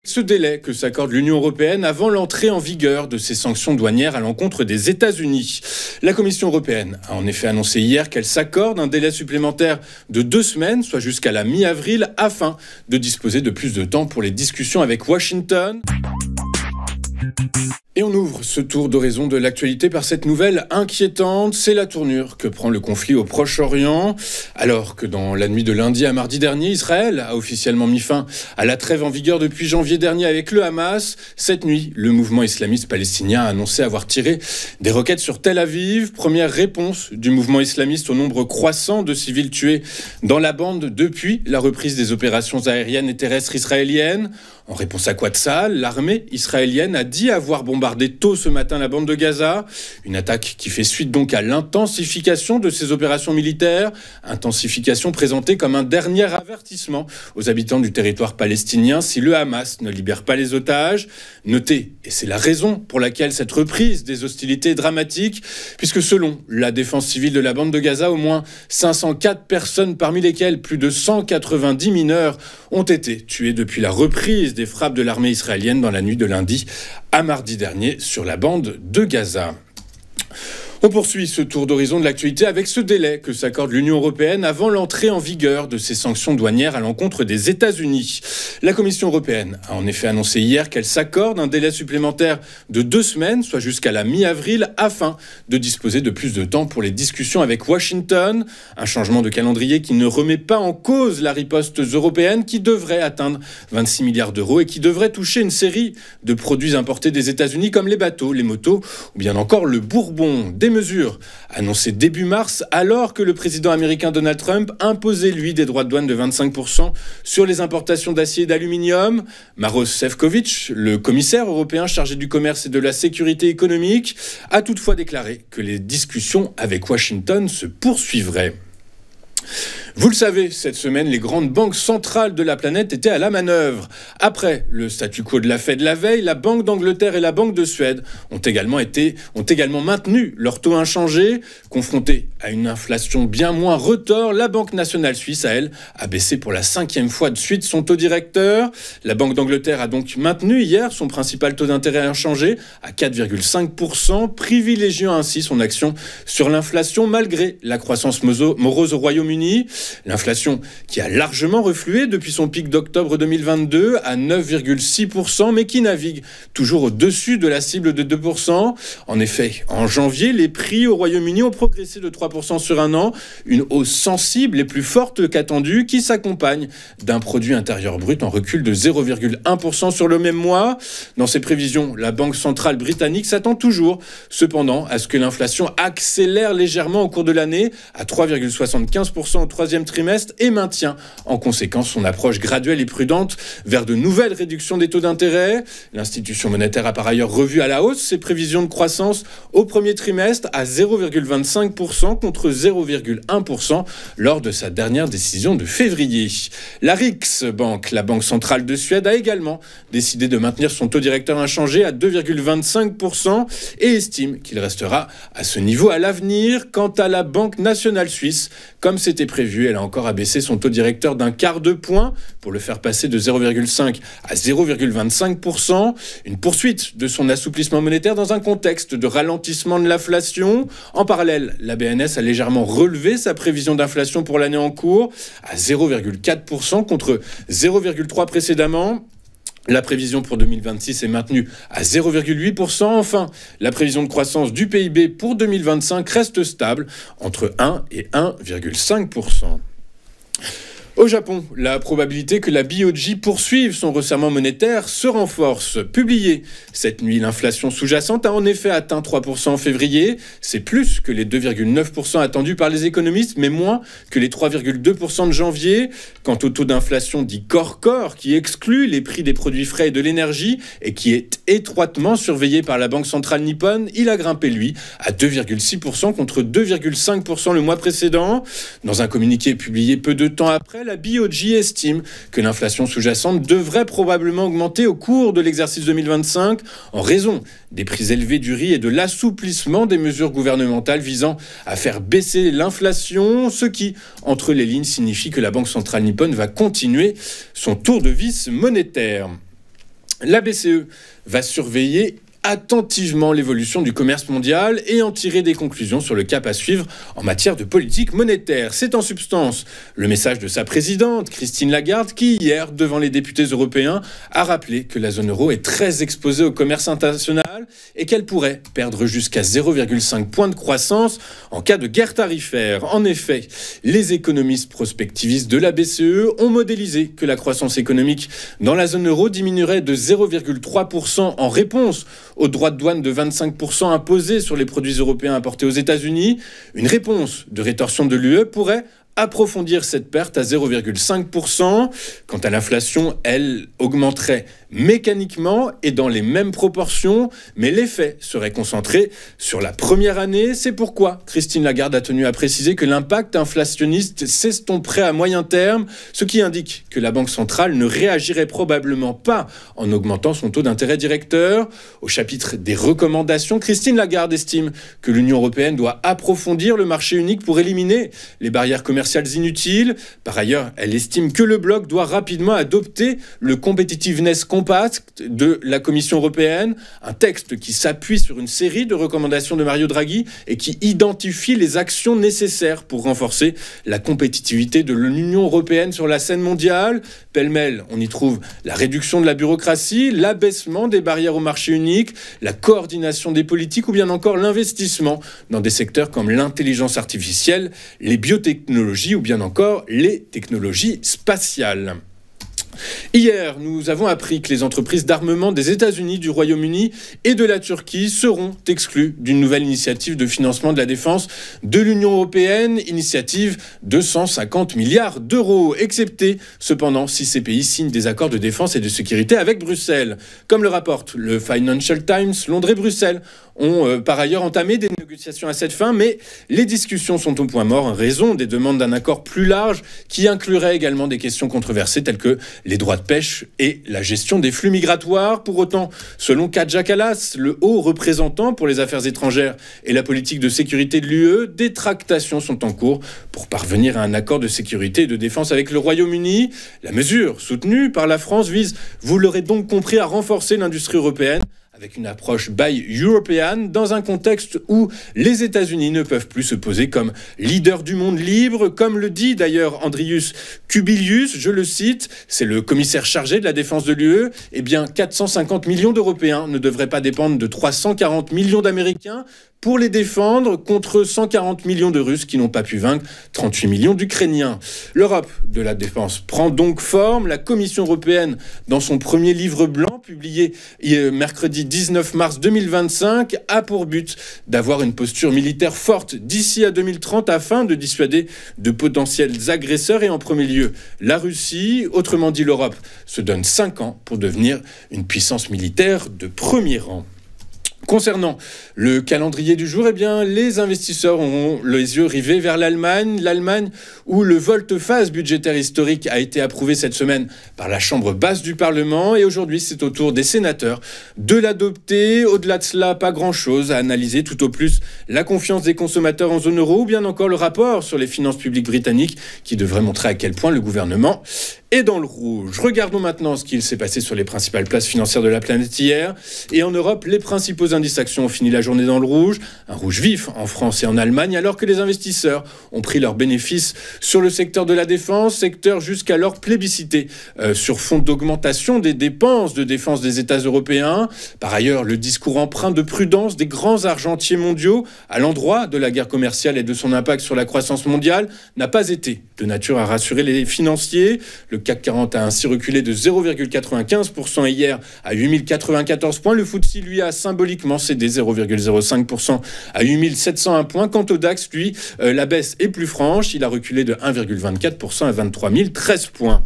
Ce délai que s'accorde l'Union européenne avant l'entrée en vigueur de ces sanctions douanières à l'encontre des États-Unis. La Commission européenne a en effet annoncé hier qu'elle s'accorde un délai supplémentaire de 2 semaines, soit jusqu'à la mi-avril, afin de disposer de plus de temps pour les discussions avec Washington. Et on ouvre ce tour d'horizon de l'actualité par cette nouvelle inquiétante, c'est la tournure que prend le conflit au Proche-Orient. Alors que dans la nuit de lundi à mardi dernier, Israël a officiellement mis fin à la trêve en vigueur depuis janvier dernier avec le Hamas. Cette nuit, le mouvement islamiste palestinien a annoncé avoir tiré des roquettes sur Tel Aviv. Première réponse du mouvement islamiste au nombre croissant de civils tués dans la bande depuis la reprise des opérations aériennes et terrestres israéliennes. En réponse à Quetzal, l'armée israélienne a dit avoir bombardé tôt ce matin la bande de Gaza. Une attaque qui fait suite donc à l'intensification de ces opérations militaires. Intensification présentée comme un dernier avertissement aux habitants du territoire palestinien si le Hamas ne libère pas les otages. Notez, et c'est la raison pour laquelle cette reprise des hostilités est dramatique, puisque selon la défense civile de la bande de Gaza, au moins 504 personnes, parmi lesquelles plus de 190 mineurs, ont été tuées depuis la reprise des frappes de l'armée israélienne dans la nuit de lundi à mardi dernier sur la bande de Gaza. On poursuit ce tour d'horizon de l'actualité avec ce délai que s'accorde l'Union européenne avant l'entrée en vigueur de ces sanctions douanières à l'encontre des États-Unis. La Commission européenne a en effet annoncé hier qu'elle s'accorde un délai supplémentaire de 2 semaines, soit jusqu'à la mi-avril, afin de disposer de plus de temps pour les discussions avec Washington. Un changement de calendrier qui ne remet pas en cause la riposte européenne qui devrait atteindre 26 milliards d'euros et qui devrait toucher une série de produits importés des États-Unis comme les bateaux, les motos ou bien encore le bourbon. Des mesures annoncées début mars alors que le président américain Donald Trump imposait lui des droits de douane de 25% sur les importations d'acier et d'aluminium. Maroš Šefčovič, le commissaire européen chargé du commerce et de la sécurité économique, a toutefois déclaré que les discussions avec Washington se poursuivraient. Vous le savez, cette semaine, les grandes banques centrales de la planète étaient à la manœuvre. Après le statu quo de la Fed la veille, la Banque d'Angleterre et la Banque de Suède ont également maintenu leur taux inchangé. Confrontée à une inflation bien moins retors, la Banque nationale suisse, elle, a baissé pour la 5e fois de suite son taux directeur. La Banque d'Angleterre a donc maintenu hier son principal taux d'intérêt inchangé à 4,5%, privilégiant ainsi son action sur l'inflation malgré la croissance morose au Royaume-Uni. L'inflation qui a largement reflué depuis son pic d'octobre 2022 à 9,6%, mais qui navigue toujours au-dessus de la cible de 2%. En effet, en janvier, les prix au Royaume-Uni ont progressé de 3% sur un an, une hausse sensible et plus forte qu'attendue qui s'accompagne d'un produit intérieur brut en recul de 0,1% sur le même mois. Dans ses prévisions, la Banque centrale britannique s'attend toujours, cependant, à ce que l'inflation accélère légèrement au cours de l'année à 3,75% au troisième trimestre et maintient en conséquence son approche graduelle et prudente vers de nouvelles réductions des taux d'intérêt. L'institution monétaire a par ailleurs revu à la hausse ses prévisions de croissance au premier trimestre à 0,25% contre 0,1% lors de sa dernière décision de février. La Riksbank, la Banque centrale de Suède, a également décidé de maintenir son taux directeur inchangé à 2,25% et estime qu'il restera à ce niveau à l'avenir. Quant à la Banque nationale suisse, comme c'était prévu, elle a encore abaissé son taux directeur d'un quart de point pour le faire passer de 0,5 à 0,25%. Une poursuite de son assouplissement monétaire dans un contexte de ralentissement de l'inflation. En parallèle, la BNS a légèrement relevé sa prévision d'inflation pour l'année en cours à 0,4% contre 0,3% précédemment. La prévision pour 2026 est maintenue à 0,8%. Enfin, la prévision de croissance du PIB pour 2025 reste stable entre 1 et 1,5%. Au Japon, la probabilité que la BOJ poursuive son resserrement monétaire se renforce. Publiée cette nuit, l'inflation sous-jacente a en effet atteint 3% en février. C'est plus que les 2,9% attendus par les économistes, mais moins que les 3,2% de janvier. Quant au taux d'inflation dit core, qui exclut les prix des produits frais et de l'énergie et qui est étroitement surveillé par la Banque centrale nippone, il a grimpé, lui, à 2,6% contre 2,5% le mois précédent. Dans un communiqué publié peu de temps après, la BOJ estime que l'inflation sous-jacente devrait probablement augmenter au cours de l'exercice 2025 en raison des prix élevés du riz et de l'assouplissement des mesures gouvernementales visant à faire baisser l'inflation, ce qui, entre les lignes, signifie que la Banque centrale nippone va continuer son tour de vis monétaire. La BCE va surveiller attentivement l'évolution du commerce mondial et en tirer des conclusions sur le cap à suivre en matière de politique monétaire. C'est en substance le message de sa présidente, Christine Lagarde, qui hier, devant les députés européens, a rappelé que la zone euro est très exposée au commerce international et qu'elle pourrait perdre jusqu'à 0,5 points de croissance en cas de guerre tarifaire. En effet, les économistes prospectivistes de la BCE ont modélisé que la croissance économique dans la zone euro diminuerait de 0,3% en réponse aux droits de douane de 25% imposés sur les produits européens importés aux États-Unis. Une réponse de rétorsion de l'UE pourrait approfondir cette perte à 0,5%. Quant à l'inflation, elle augmenterait mécaniquement et dans les mêmes proportions, mais l'effet serait concentré sur la première année. C'est pourquoi Christine Lagarde a tenu à préciser que l'impact inflationniste s'estomperait à moyen terme, ce qui indique que la Banque centrale ne réagirait probablement pas en augmentant son taux d'intérêt directeur. Au chapitre des recommandations, Christine Lagarde estime que l'Union européenne doit approfondir le marché unique pour éliminer les barrières commerciales inutiles. Par ailleurs, elle estime que le bloc doit rapidement adopter le Competitiveness Compact de la Commission européenne, un texte qui s'appuie sur une série de recommandations de Mario Draghi et qui identifie les actions nécessaires pour renforcer la compétitivité de l'Union européenne sur la scène mondiale. Pêle-mêle, on y trouve la réduction de la bureaucratie, l'abaissement des barrières au marché unique, la coordination des politiques ou bien encore l'investissement dans des secteurs comme l'intelligence artificielle, les biotechnologies ou bien encore les technologies spatiales. Hier, nous avons appris que les entreprises d'armement des États-Unis, du Royaume-Uni et de la Turquie seront exclues d'une nouvelle initiative de financement de la défense de l'Union européenne, initiative de 150 milliards d'euros, excepté cependant si ces pays signent des accords de défense et de sécurité avec Bruxelles. Comme le rapporte le Financial Times, Londres et Bruxelles ont par ailleurs entamé des négociations à cette fin, mais les discussions sont au point mort en raison des demandes d'un accord plus large qui inclurait également des questions controversées telles que les droits de pêche et la gestion des flux migratoires. Pour autant, selon Kaja Kallas, le haut représentant pour les affaires étrangères et la politique de sécurité de l'UE, des tractations sont en cours pour parvenir à un accord de sécurité et de défense avec le Royaume-Uni. La mesure, soutenue par la France, vise, vous l'aurez donc compris, à renforcer l'industrie européenne avec une approche Buy European, dans un contexte où les États-Unis ne peuvent plus se poser comme leader du monde libre, comme le dit d'ailleurs Andrius Kubilius, je le cite, c'est le commissaire chargé de la défense de l'UE, eh bien 450 millions d'Européens ne devraient pas dépendre de 340 millions d'Américains pour les défendre contre 140 millions de Russes qui n'ont pas pu vaincre 38 millions d'Ukrainiens. L'Europe de la défense prend donc forme. La Commission européenne, dans son premier livre blanc, publié mercredi 19 mars 2025, a pour but d'avoir une posture militaire forte d'ici à 2030 afin de dissuader de potentiels agresseurs et en premier lieu la Russie. Autrement dit, l'Europe se donne 5 ans pour devenir une puissance militaire de premier rang. Concernant le calendrier du jour, eh bien, les investisseurs auront les yeux rivés vers l'Allemagne. L'Allemagne où le volte-face budgétaire historique a été approuvé cette semaine par la Chambre basse du Parlement. Et aujourd'hui, c'est au tour des sénateurs de l'adopter. Au-delà de cela, pas grand-chose à analyser. Tout au plus, la confiance des consommateurs en zone euro ou bien encore le rapport sur les finances publiques britanniques qui devrait montrer à quel point le gouvernement est dans le rouge. Regardons maintenant ce qu'il s'est passé sur les principales places financières de la planète hier. Et en Europe, les principaux indices actions ont fini la journée dans le rouge. Un rouge vif en France et en Allemagne, alors que les investisseurs ont pris leurs bénéfices sur le secteur de la défense, secteur jusqu'alors plébiscité sur fond d'augmentation des dépenses de défense des États européens. Par ailleurs, le discours empreint de prudence des grands argentiers mondiaux à l'endroit de la guerre commerciale et de son impact sur la croissance mondiale n'a pas été de nature à rassurer les financiers. Le CAC 40 a ainsi reculé de 0,95% hier à 8094 points. Le FTSE, lui, a symboliquement cédé 0,05% à 8701 points. Quant au DAX, lui, la baisse est plus franche. Il a reculé de 1,24% à 23 013 points.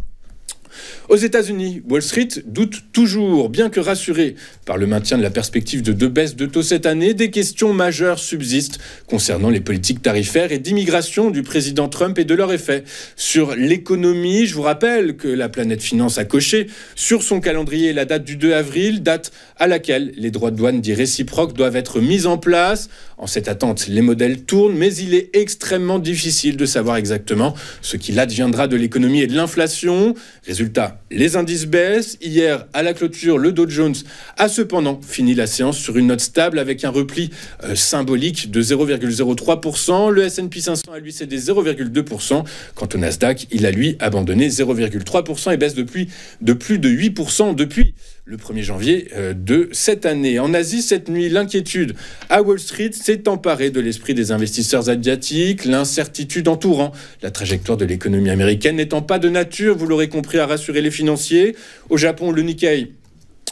Aux États-Unis, Wall Street doute toujours, bien que rassuré par le maintien de la perspective de 2 baisses de taux cette année, des questions majeures subsistent concernant les politiques tarifaires et d'immigration du président Trump et de leur effet sur l'économie. Je vous rappelle que la planète finance a coché sur son calendrier la date du 2 avril, date à laquelle les droits de douane dits réciproques doivent être mis en place. En cette attente, les modèles tournent, mais il est extrêmement difficile de savoir exactement ce qu'il adviendra de l'économie et de l'inflation. Résultat, Résultat, les indices baissent. Hier, à la clôture, le Dow Jones a cependant fini la séance sur une note stable avec un repli symbolique de 0,03%. Le S&P 500 a lui cédé 0,2%. Quant au Nasdaq, il a lui abandonné 0,3% et baisse de plus de 8% depuis le 1er janvier de cette année. En Asie, cette nuit, l'inquiétude à Wall Street s'est emparée de l'esprit des investisseurs asiatiques, l'incertitude entourant la trajectoire de l'économie américaine n'étant pas de nature, vous l'aurez compris, à rassurer les financiers. Au Japon, le Nikkei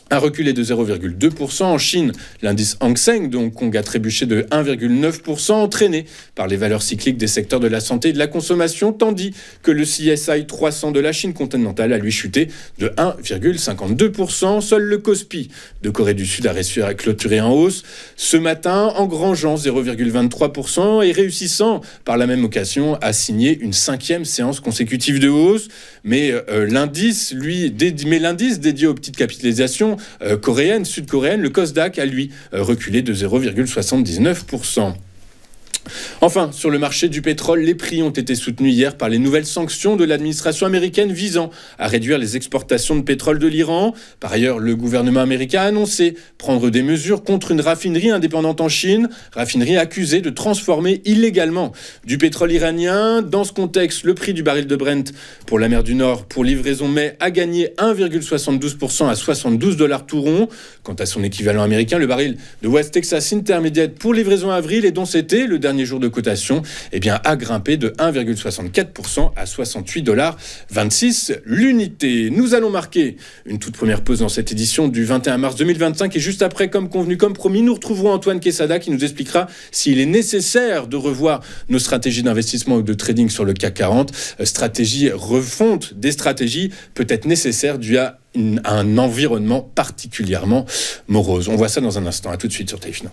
a reculé de 0,2%. En Chine, l'indice Hang Seng, donc Hong, a trébuché de 1,9%, entraîné par les valeurs cycliques des secteurs de la santé et de la consommation, tandis que le CSI 300 de la Chine continentale a lui chuté de 1,52%. Seul le Kospi de Corée du Sud a réussi à clôturer en hausse ce matin, engrangeant 0,23% et réussissant par la même occasion à signer une 5e séance consécutive de hausse. Mais l'indice dédié aux petites capitalisations coréenne, sud-coréenne, le Kosdaq a lui reculé de 0,79%. Enfin, sur le marché du pétrole, les prix ont été soutenus hier par les nouvelles sanctions de l'administration américaine visant à réduire les exportations de pétrole de l'Iran. Par ailleurs, le gouvernement américain a annoncé prendre des mesures contre une raffinerie indépendante en Chine, raffinerie accusée de transformer illégalement du pétrole iranien. Dans ce contexte, le prix du baril de Brent pour la mer du Nord pour livraison mai a gagné 1,72% à $72 tout rond. Quant à son équivalent américain, le baril de West Texas Intermediate pour livraison avril et dont c'était le dernier jour de cotation, a grimpé de 1,64% à $68,26 l'unité. Nous allons marquer une toute première pause dans cette édition du 21 mars 2025 et juste après, comme convenu, comme promis, nous retrouverons Antoine Quesada qui nous expliquera s'il est nécessaire de revoir nos stratégies d'investissement ou de trading sur le CAC 40. Refonte des stratégies peut être nécessaire dû à un environnement particulièrement morose. On voit ça dans un instant. À tout de suite sur Téléfinance.